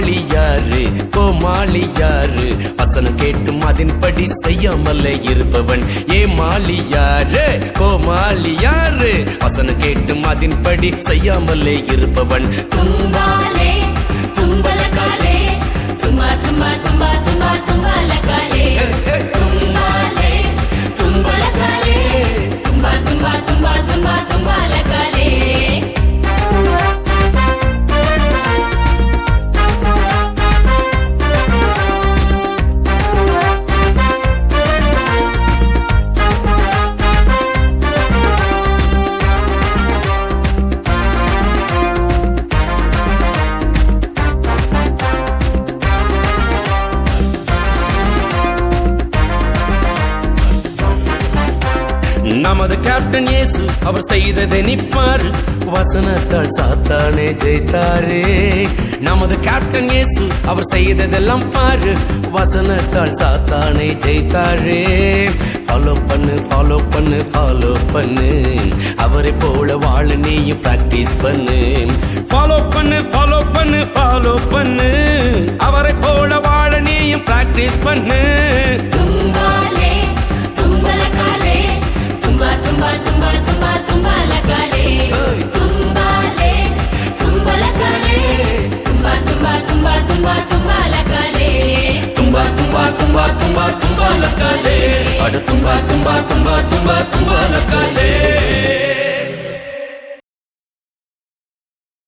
கோமாளி யாரு கோமாளி யாரு வசனம் கேட்டும் அதன்படி செய்யாமலே இருப்பவன் ஏமாளி யாரு கோமாளி யாரு வசனம் கேட்டும் அதன்படி செய்யாமலே இருப்பவன் தும்பாலே தும்பலகாலே தும்பா தும்பா தும்பா தும்பா தும்பலகாலே தும்பாலே தும்பலகாலே தும்பா தும்பா தும்பா தும்பா தும்பலகாலே நமது கேப்டன் இயேசு அவர் செய்ததை நிப்பாரு வசனத்தால் சாத்தானே ஜெயித்தாரே நமது கேப்டன் இயேசு அவர் செய்ததெல்லாம் பாரு வசனத்தால் சாத்தானே ஜெயித்தாரே ஃபாலோ பண்ணு ஃபாலோ பண்ணு ஃபாலோ பண்ணு அவரை போல வாழ நீயும் பிராக்டிஸ் பண்ணு ஃபாலோ பண்ணு ஃபாலோ பண்ணு ஃபாலோ பண்ணு அவரை போல வாழ நீயும் பிராக்டிஸ் பண்ணு தும்பாலே தும்பலகாலே தும்பா தும்பா தும்பா தும்பா தும்பலகாலே தும்பாலே தும்பலகாலே தும்பா தும்பா தும்பா தும்பா தும்பலகாலே தும்பா தும்பா தும்பா தும்பா தும்பலகாலே அட தும்பா தும்பா தும்பா தும்பா தும்பலகாலே